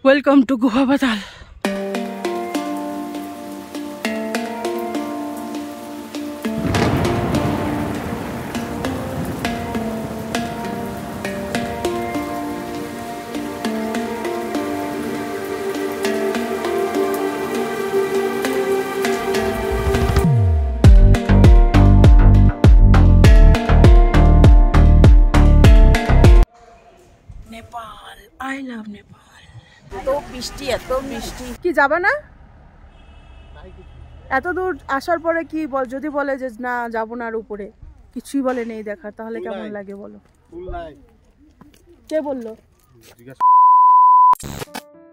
Welcome to Guha Patal. Nepal. I love Nepal. এত বৃষ্টি কি যাবে না এত দূর আসার পরে কি বল যদি বলে যে না যাবো না আর উপরে কিছুই বলে নেই দেখার তাহলে কেমন লাগে বলো কে বললো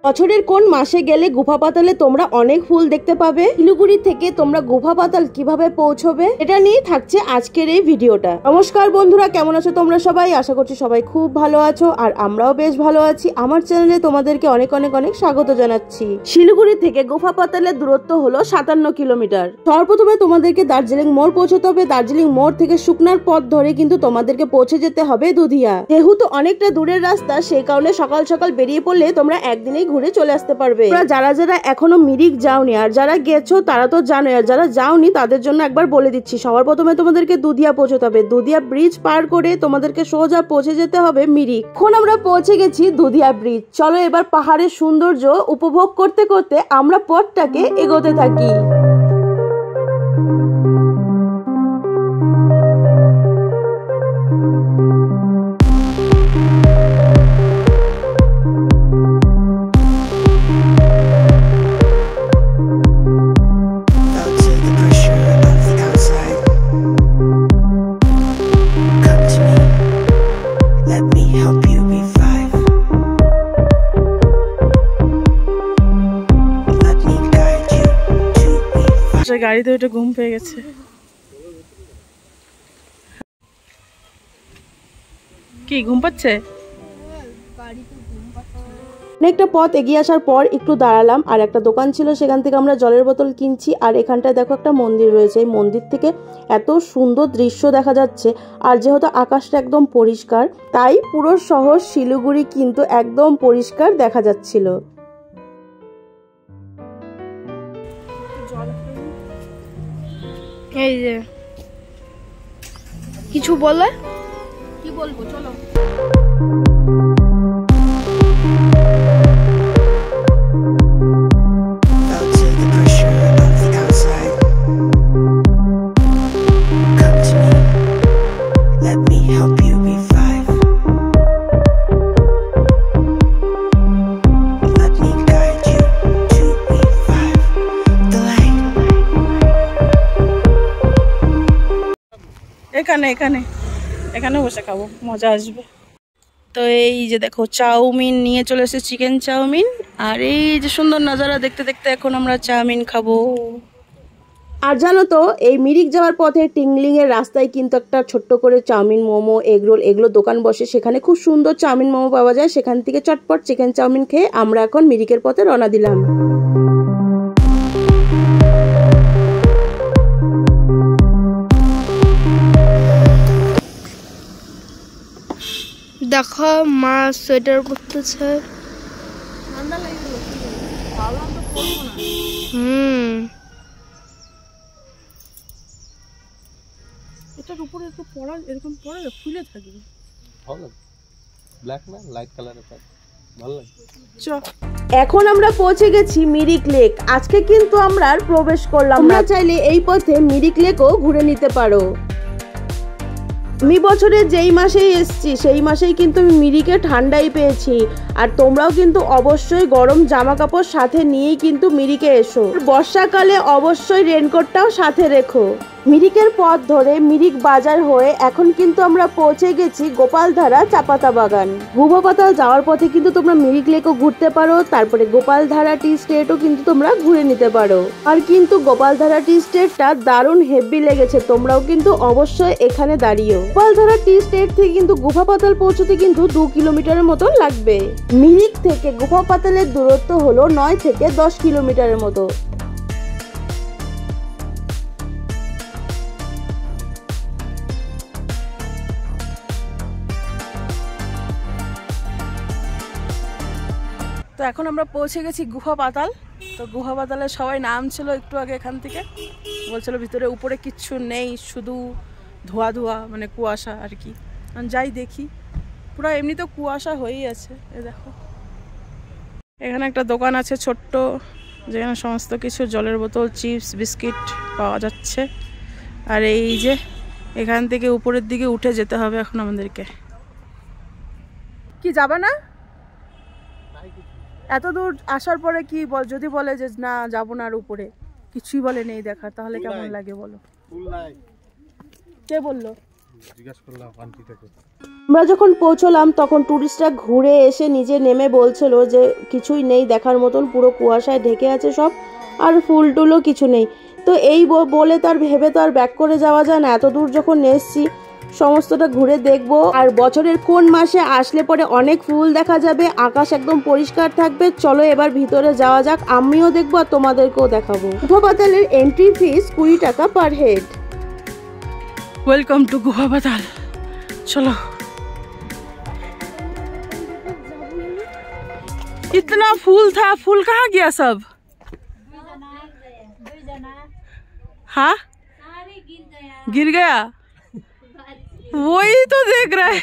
বছরের কোন মাসে গেলে গুফা পাতালে তোমরা অনেক ফুল দেখতে পাবে শিলিগুড়ি থেকে তোমরা গুফা পাতাল কিভাবে পৌঁছবে এটা নিয়ে থাকছে আজকের এই ভিডিওটা। নমস্কার বন্ধুরা, কেমন আছো তোমরা সবাই? আশা করছি সবাই খুব ভালো আছো আর আমরাও বেশ ভালো আছি। আমার চ্যানেলে তোমাদেরকে অনেক অনেক অনেক স্বাগত জানাচ্ছি। শিলিগুড়ি থেকে গুফা পাতালের দূরত্ব হলো 57 কিলোমিটার। সর্বপ্রথমে তোমাদেরকে দার্জিলিং মোড় পৌঁছতে হবে। দার্জিলিং মোড় থেকে শুকনার পথ ধরে কিন্তু তোমাদেরকে পৌঁছে যেতে হবে দুধিয়া। যেহেতু অনেকটা দূরের রাস্তা সেই কারণে সকাল সকাল বেরিয়ে পড়লে তোমরা একদিনেই ঘুরে চলে আসতে পারবে। যারা যারা এখনো মিরিক যাওনি আর যারা গেছো তারা তো জানো, আর যারা যাওনি তাদের জন্য একবার বলে দিচ্ছি। সবার প্রথমে তোমাদেরকে দুধিয়া পৌঁছতে হবে। দুধিয়া ব্রিজ পার করে তোমাদেরকে সোজা পৌঁছে যেতে হবে মিরিক। এখন আমরা পৌঁছে গেছি দুধিয়া ব্রিজ। চলো এবার পাহাড়ের সৌন্দর্য উপভোগ করতে করতে আমরা পথটাকে এগোতে থাকি। গাড়িতে ওটা ঘুম পেয়ে গেছে। কি ঘুম পাচ্ছে? অনেকটা পথ এগিয়ে আসার পর একটু দাঁড়ালাম আর একটা দোকান ছিল, সেখান থেকে আমরা জলের বোতল কিনছি। আর এখানটায় দেখো একটা মন্দির রয়েছে। এই মন্দির থেকে এত সুন্দর দৃশ্য দেখা যাচ্ছে। আর যেহেতু আকাশটা একদম পরিষ্কার তাই পুরো শহর শিলিগুড়ি কিন্তু একদম পরিষ্কার দেখা যাচ্ছিল। এই যে কিছু বলে কি বলবো চলো। এখানে বসে খাবো, মজা আসবে। তো এই যে দেখো চাউমিন নিয়ে চলে এসেছে, চিকেন চাউমিন। আর এই যে সুন্দর নজারা দেখতে দেখতে এখন আমরা চাউমিন খাবো। আর জানো তো এই মিরিক যাওয়ার পথে টিংলিং এর রাস্তায় কিন্তু একটা ছোট্ট করে চাউমিন, মোমো, এগরোল এগুলো দোকান বসে। সেখানে খুব সুন্দর চাউমিন মোমো পাওয়া যায়। সেখান থেকে চটপট চিকেন চাউমিন খেয়ে আমরা এখন মিরিকের পথে রওনা দিলাম। দেখো মা সোয়েটার পরতেছে। এটার উপরে একটু পড়া এরকম পড়া ফুলে থাকবে, ভালো ব্ল্যাক না লাইট কালারের পার ভালো লাগে। এখন আমরা পৌঁছে গেছি মিরিক লেক। আজকে কিন্তু আমরা প্রবেশ করলাম। আমরা চাইলে এই পথে মিরিক লেকও ঘুরে নিতে পারো। আমি বছরে যেই মাসেই এসছি সেই মাসেই কিন্তু আমি মিরিকে ঠান্ডাই পেয়েছি। আর তোমরাও কিন্তু অবশ্যই গরম জামা কাপড় সাথে নিয়েই কিন্তু মিরিকে এসো। বর্ষাকালে অবশ্যই রেনকোটটাও সাথে রেখো। মিরিকের পথ ধরে মিরিক বাজার হয়ে এখন কিন্তু আমরা পৌঁছে গেছি গোপালধারা চাপাতা বাগান। গুফা পাতাল যাওয়ার পথে কিন্তু তোমরা মিরিক লেকও ঘুরতে পারো, তারপরে গোপালধারা টি স্টেটও কিন্তু তোমরা ঘুরে নিতে পারো। আর কিন্তু গোপালধারা টি স্টেটটা দারুণ হেভি লেগেছে, তোমরাও কিন্তু অবশ্যই এখানে দাঁড়িয়েও। গোপালধারা টি স্টেট থেকে কিন্তু গুফা পাতাল পৌঁছতে কিন্তু 2 কিলোমিটারের মতো লাগবে। মিরিক থেকে গুফা পাতালের দূরত্ব হলো 9 থেকে 10 কিলোমিটারের মতো। তো এখন আমরা পৌঁছে গেছি গুহা পাতাল। তো গুহা পাতালে সবাই নামছিল একটু আগে এখান থেকে, বলছিল ভিতরে উপরে কিচ্ছু নেই, শুধু ধোয়া ধোয়া মানে কুয়াশা আর কি। যাই দেখি, পুরো এমনি তো কুয়াশা হয়েই আছে। এ দেখো এখানে একটা দোকান আছে ছোট্ট, যেখানে সমস্ত কিছু জলের বোতল, চিপস, বিস্কিট পাওয়া যাচ্ছে। আর এই যে এখান থেকে উপরের দিকে উঠে যেতে হবে এখন আমাদেরকে। কি যাবে না এত দূর আসার পরে? কি বল, যদি বলে যে না যাবো না আর উপরে, কিছুই বলে নেই দেখার, তাহলে কেমন লাগে বলো? কে বললো? জিজ্ঞাসা করলাম আন্টিটাকে। আমরা যখন পৌঁছলাম তখন টুরিস্টরা ঘুরে এসে নিজে নেমে বলছিল যে কিছুই নেই দেখার মতন, পুরো কুয়াশায় ঢেকে আছে সব, আর ফুল টুলও কিছু নেই। তো এই বলে তার ভেবে তো আর ব্যাক করে যাওয়া যায় না, এত দূর যখন এসছি সমস্তটা ঘুরে দেখবো। আর বছরের কোন মাসে আসলে পরে অনেক ফুল দেখা যাবে, আকাশ একদম পরিষ্কার থাকবে। চলো এবার ভিতরে যাওয়া যাক, আমিও দেখবো আর তোমাদেরকেও দেখাবো। গুহা পাতালের এন্ট্রি ফিস 20 টাকা পার হেড। ওয়েলকাম टू गुहा पाताल। चलो इतना फूल था, फूल कहाँ गया सब? हाँ गिर गया, वही तो देख रहा है।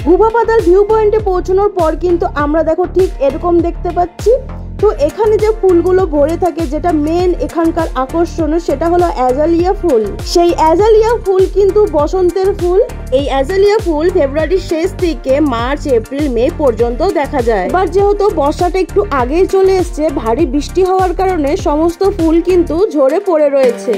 গুহা পাতাল ভিউ পয়েন্টে পৌঁছানোর পর কিন্তু আমরা দেখো ঠিক এরকম দেখতে পাচ্ছি। তো এখানে যে ফুলগুলো ভরে থাকে, যেটা মেন এখানকার আকর্ষণ, সেটা হলো অ্যাজালিয়া ফুল। সেই অ্যাজালিয়া ফুল কিন্তু বসন্তের ফুল। এই অ্যাজালিয়া ফুল ফেব্রুয়ারির শেষ থেকে মার্চ, এপ্রিল, মে পর্যন্ত দেখা যায়। এবার যেহেতু বর্ষাটা একটু আগেই চলে এসছে, ভারী বৃষ্টি হওয়ার কারণে সমস্ত ফুল কিন্তু ঝরে পড়ে রয়েছে।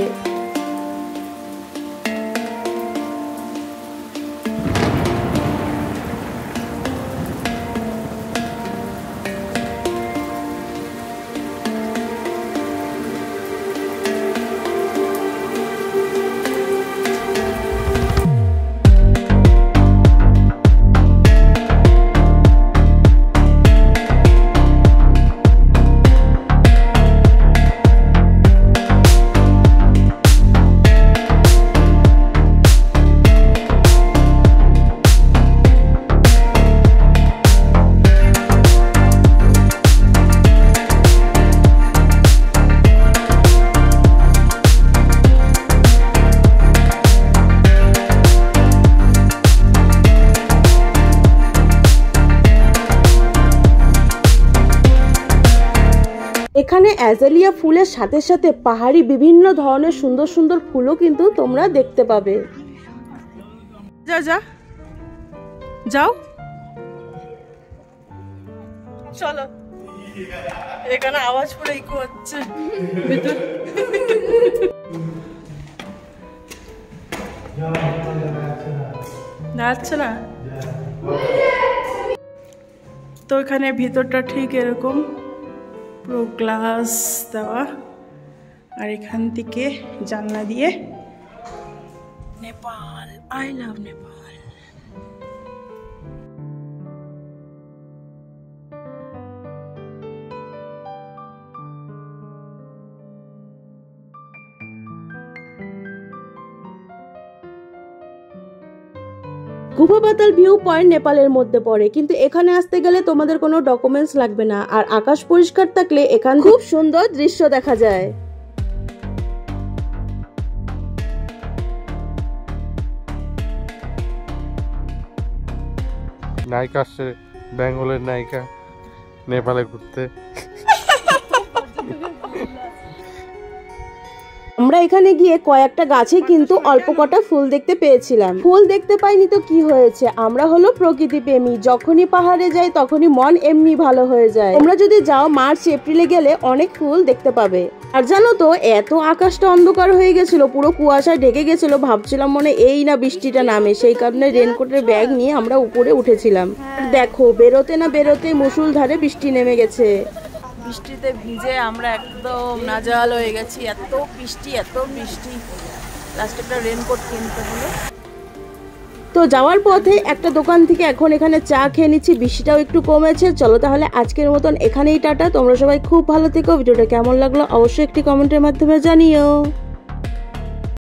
এখানে অ্যাজালিয়া ফুলের সাথে সাথে পাহাড়ি বিভিন্ন ধরনের সুন্দর সুন্দর ফুলও কিন্তু তোমরা দেখতে পাবে। যা যা যাও, চলো। এখানে আওয়াজ পুরো ইকো হচ্ছে ভিতর। যাচ্ছে না তো এখানে ভিতরটা ঠিক এরকম, পুরো গ্লাস দেওয়া, আর এখান থেকে জানলা দিয়ে নেপাল। I love Nepal. গুহা পাতাল ভিউ পয়েন্ট নেপালের মধ্যে পড়ে, কিন্তু এখানে আসতে গেলে তোমাদের কোনো ডকুমেন্টস লাগবে না, আর আকাশ পরিষ্কার থাকলে এখান খুব সুন্দর দৃশ্য দেখা যায়। নায়িকা আসছে, বেঙ্গলের নায়িকা নেপালে ঘুরতে। আমরা এখানে গিয়ে কয়েকটা গাছে কিন্তু অল্প কটা ফুল দেখতে পেয়েছিলাম। ফুল দেখতে পাইনি তো কি হয়েছে, আমরা হলো প্রকৃতি প্রেমী, যখনই পাহাড়ে যাই তখনই মন এমনি ভালো হয়ে যায়। তোমরা যদি যাও মার্চ এপ্রিলে গেলে অনেক ফুল দেখতে পাবে। আর জানো তো, এত আকাশটা অন্ধকার হয়ে গেছিল, পুরো কুয়াশায় ঢেকে গেছিল, ভাবছিলাম মনে এই না বৃষ্টিটা নামে, সেই কারণে রেনকোটের ব্যাগ নিয়ে আমরা উপরে উঠেছিলাম। দেখো বেরোতে না বেরোতে মুষলধারে বৃষ্টি নেমে গেছে। বৃষ্টিতে ভিজে আমরা একদম নাজাল হয়ে গেছি, এত বৃষ্টি লাস্টে একটা রেনকোট কিনতে হলো। তো যাওয়ার পথে একটা দোকান থেকে এখন এখানে চা খেয়ে নিচ্ছি, বৃষ্টিটাও একটু কমেছে। চলো তাহলে আজকের মতন এখানেই টাটা। তোমরা সবাই খুব ভালো থেকো। ভিডিওটা কেমন লাগলো অবশ্যই একটি কমেন্টের মাধ্যমে জানিও।